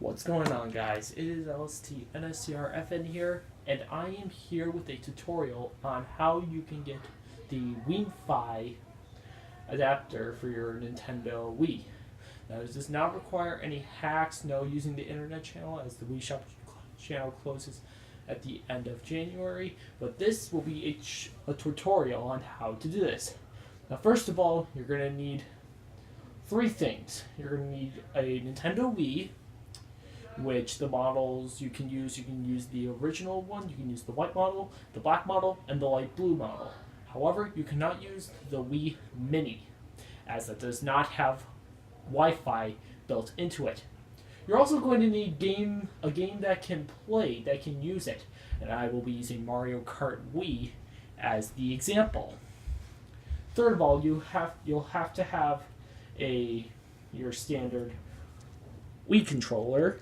What's going on, guys? It is LST here, and I am here with a tutorial on how you can get the wiimfi adapter for your Nintendo Wii. Now, this does not require any hacks, no using the internet channel, as the Wii Shop channel closes at the end of January, but this will be a tutorial on how to do this. Now, first of all, you're going to need three things. You're going to need a Nintendo Wii, which the models you can use the original one, you can use the white model, the black model, and the light blue model. However, you cannot use the Wii Mini, as it does not have Wi-Fi built into it. You're also going to need a game that can use it, and I will be using Mario Kart Wii as the example. Third of all, you'll have to have your standard Wii controller,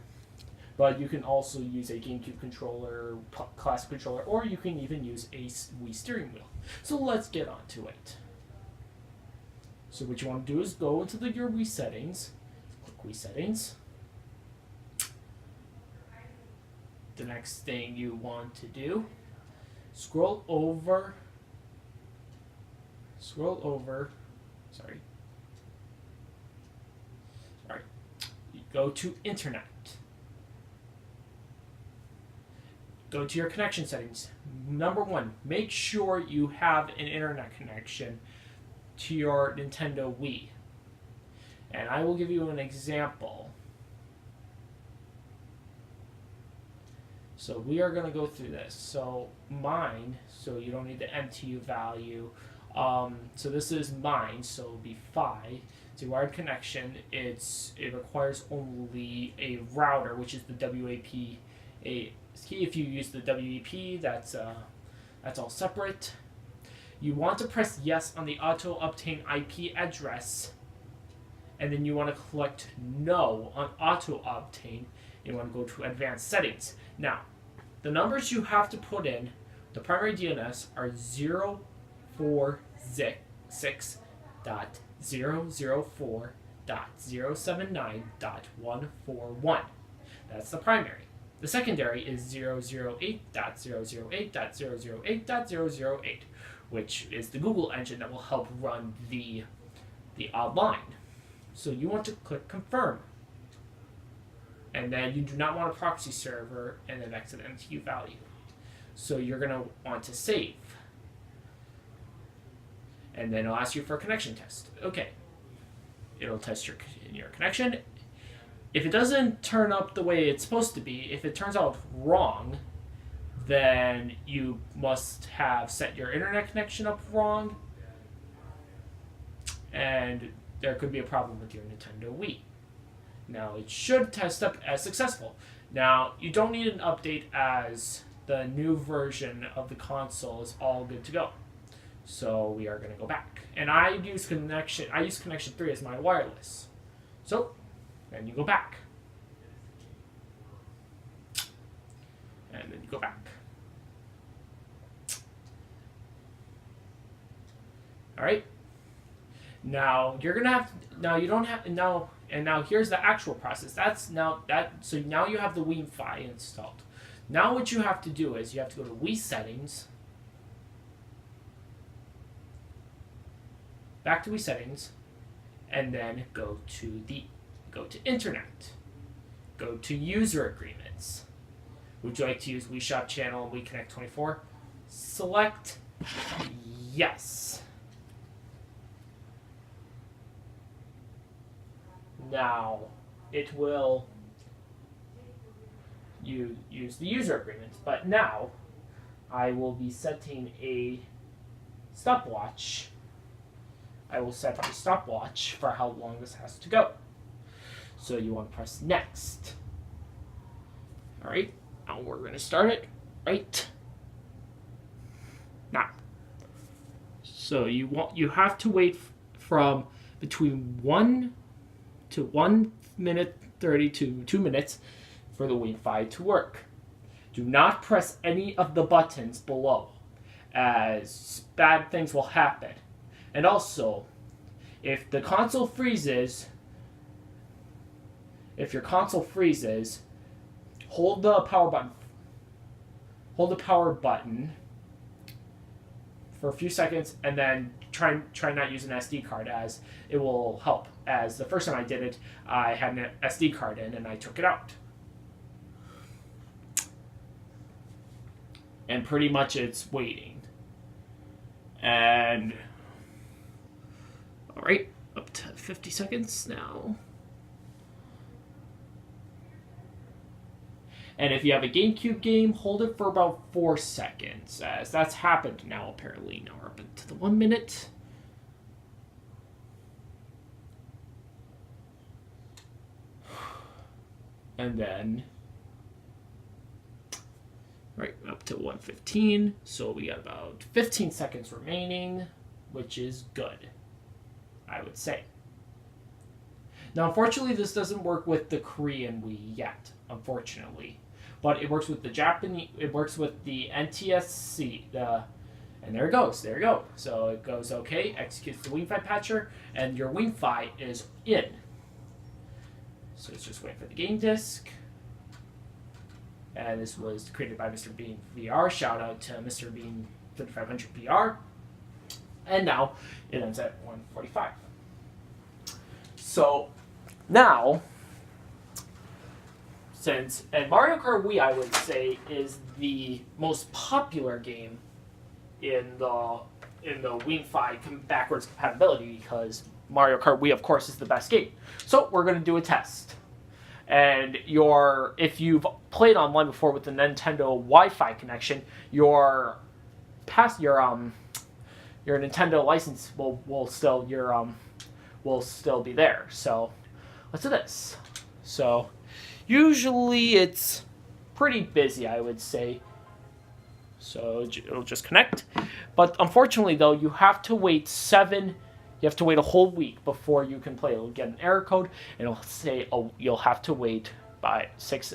but you can also use a GameCube controller, classic controller, or you can even use a Wii steering wheel. So let's get on to it. So what you want to do is go into your Wii settings, click Wii settings. The next thing you want to do, scroll over, go to Internet. Go to your connection settings. Number one, make sure you have an internet connection to your Nintendo Wii. And I will give you an example. So we are going to go through this. So mine, so you don't need the MTU value. So this is mine, so it'll be 5. It's a wired connection. It requires only a router, which is the WAP. If you use the WEP, that's all separate. You want to press yes on the auto obtain IP address, and then you want to select no on auto obtain. You want to go to advanced settings. Now, the numbers you have to put in, the primary DNS are 046.004.079.141. That's the primary. The secondary is 008.008.008.008, which is the Google engine that will help run the online. So you want to click confirm. And then you do not want a proxy server and then exit MTU value. So you're going to want to save. And then it'll ask you for a connection test. Okay. It'll test your connection. If it doesn't turn up the way it's supposed to be, if it turns out wrong, then you must have set your internet connection up wrong, and there could be a problem with your Nintendo Wii. Now, it should test up as successful. Now, you don't need an update, as the new version of the console is all good to go. So we are going to go back. And I use connection 3 as my wireless. So then you go back. And then you go back. Alright? Now you're gonna have now here's the actual process. So now you have the wiimfi installed. Now what you have to do is you have to go to Wii settings. Back to Wii settings, and then go to Internet. Go to User Agreements. Would you like to use Wii Shop channel and Wii Connect 24? Select yes. Now it will use the user agreements, but now I will be setting a stopwatch. I will set a stopwatch for how long this has to go. So you want to press next. Alright, now we're going to start it right now. So you have to wait from between 1 to 1 minute 30 to 2 minutes for the wiimfi to work. Do not press any of the buttons below, as bad things will happen. And also, if the console freezes, if your console freezes, hold the power button. Hold the power button for a few seconds, and then try not use an SD card, as it will help. As the first time I did it, I had an SD card in and I took it out. And pretty much it's waiting. And alright, up to 50 seconds now. And if you have a GameCube game, hold it for about 4 seconds, as that's happened now apparently. Now we're up into the 1 minute. And then, right, up to 1:15. So we got about 15 seconds remaining, which is good, I would say. Now, unfortunately, this doesn't work with the Korean Wii yet, unfortunately. But it works with the Japanese, it works with the NTSC, and there it goes, there you go. So it goes okay, executes the wiimfi patcher, and your wiimfi is in. So it's just waiting for the game disc. And this was created by Mr. Bean VR. Shout out to Mr. Bean 5500 PR. And now it ends at 1:45. So now, and Mario Kart Wii, I would say, is the most popular game in the wiimfi backwards compatibility, because Mario Kart Wii, of course, is the best game. So we're going to do a test. And if you've played online before with the Nintendo Wi-Fi connection, your Nintendo license will still be there. So let's do this. So usually it's pretty busy, I would say. So it'll just connect. But unfortunately, though, you have to wait a whole week before you can play. It'll get an error code, and it'll say, oh, you'll have to wait by 6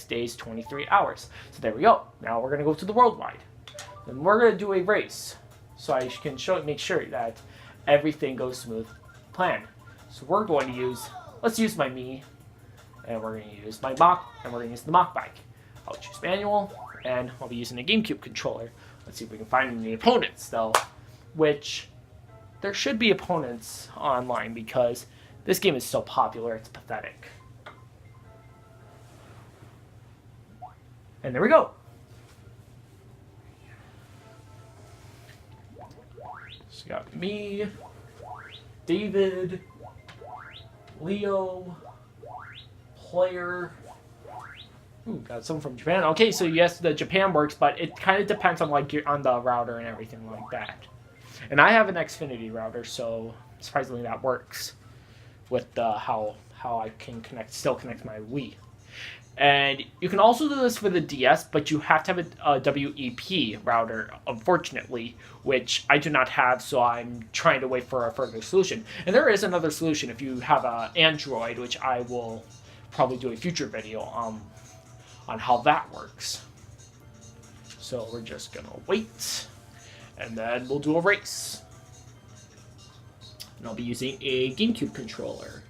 days, 23 hours. So there we go. Now we're going to go to the worldwide. And we're going to do a race, so I can make sure that everything goes smooth plan. So we're going to let's use my Mii, and we're going to use my Mach, and we're going to use the Mach bike. I'll choose manual, and I'll be using a GameCube controller. Let's see if we can find any opponents, though, which there should be opponents online, because this game is so popular, it's pathetic. And there we go. So we got me, David, Leo, player. Ooh, got someone from Japan. Okay, so yes, the Japan works, but it kind of depends on on the router and everything like that. And I have an Xfinity router, so surprisingly that works with how I can still connect my Wii. And you can also do this for the DS, but you have to have a WEP router, unfortunately, which I do not have, so I'm trying to wait for a further solution. And there is another solution if you have an Android, which I will probably do a future video on how that works. So we're just gonna wait, and then we'll do a race. And I'll be using a GameCube controller.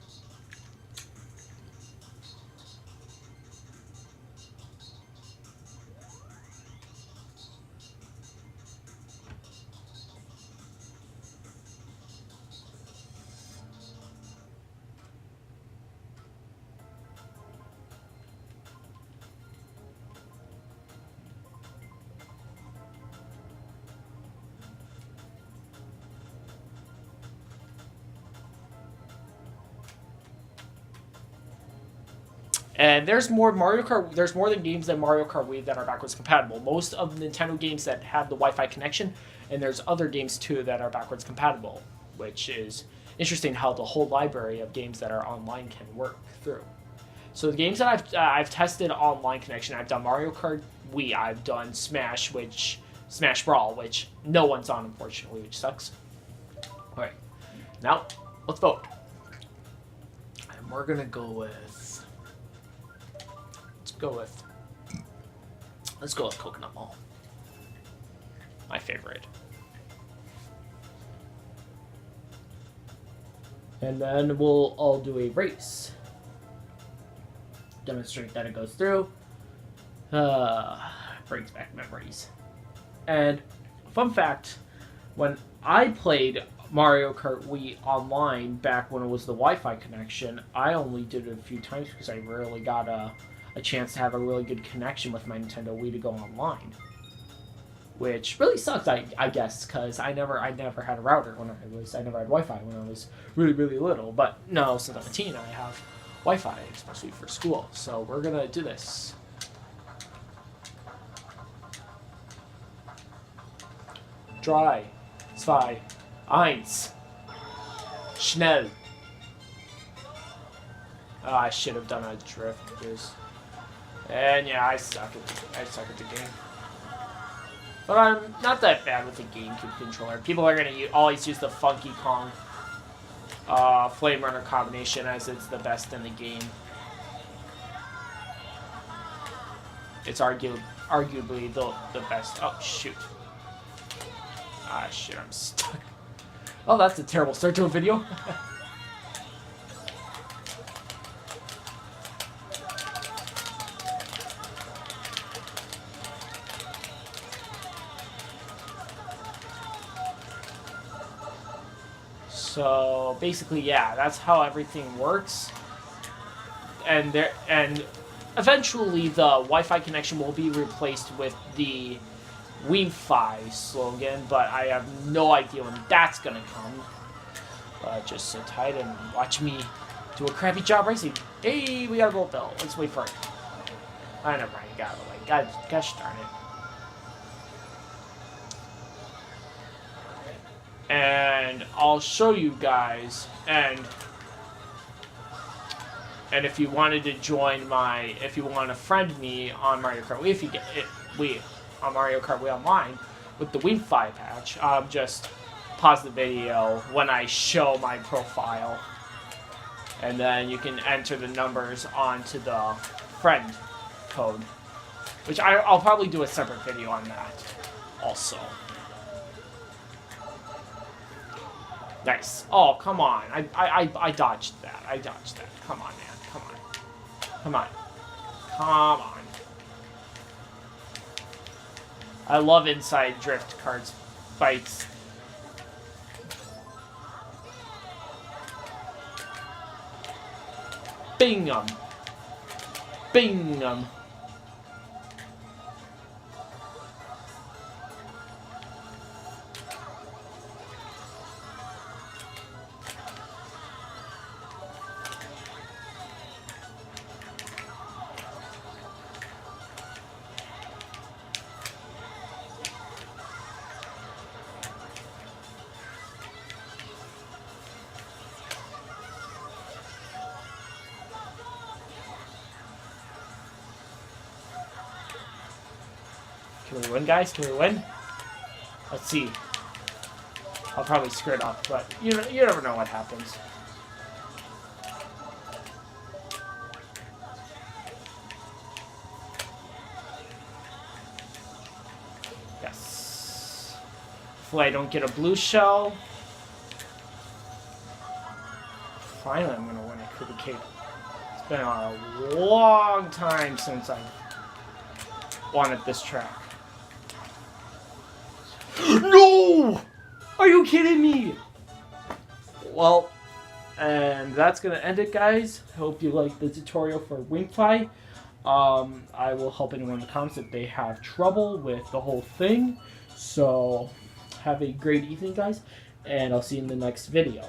And there's more than games than Mario Kart Wii that are backwards compatible. Most of the Nintendo games that have the Wi-Fi connection, and there's other games too that are backwards compatible, which is interesting how the whole library of games that are online can work through. So the games that I've tested online connection, I've done Mario Kart Wii, I've done Smash Brawl, which no one's on, unfortunately, which sucks. All right, now let's vote. And we're gonna go with. Let's go with Coconut Mall. My favorite. And then we'll all do a race. demonstrate that it goes through. Brings back memories. And fun fact, when I played Mario Kart Wii online back when it was the Wi-Fi connection, I only did it a few times because I rarely got a chance to have a really good connection with my Nintendo Wii to go online. Which really sucks, I guess, because I never had a router when I never had Wi-Fi when I was really, really little. But no, since I'm a teen, I have Wi-Fi, especially for school. So we're gonna do this. Drei, zwei, eins, schnell. Oh, I should have done a drift. And yeah, I suck at the game. But I'm not that bad with the GameCube controller. People are going to always use the Funky Kong Flame Runner combination as it's the best in the game. It's arguably the best. Oh, shoot. Ah, shit, I'm stuck. Oh, that's a terrible start to a video. So basically, yeah, that's how everything works. And eventually the Wi-Fi connection will be replaced with the wiimfi slogan, but I have no idea when that's gonna come. Just sit tight and watch me do a crappy job racing. Hey, we got a gold bell. Let's wait for it. I never mind. Got it away. Gosh darn it. And I'll show you guys, and if you wanted to join if you want to friend me on Mario Kart Wii, if you get it, on Mario Kart Wii Online with the wiimfi patch, just pause the video when I show my profile, and then you can enter the numbers onto the friend code, which I'll probably do a separate video on that also. Nice. Oh, come on. I dodged that. Come on, man. Come on. Come on. Come on. I love inside drift carts fights. Bing-um. Bing-um. Can we win, guys? Can we win? Let's see. I'll probably screw it up, but you never know what happens. Yes. Hopefully I don't get a blue shell. Finally, I'm gonna win a Koopa Cape. It's been a long time since I've wanted this track. No! Are you kidding me? Well, and that's gonna end it, guys. Hope you liked the tutorial for wiimfi. I will help anyone in the comments if they have trouble with the whole thing. So, have a great evening, guys, and I'll see you in the next video.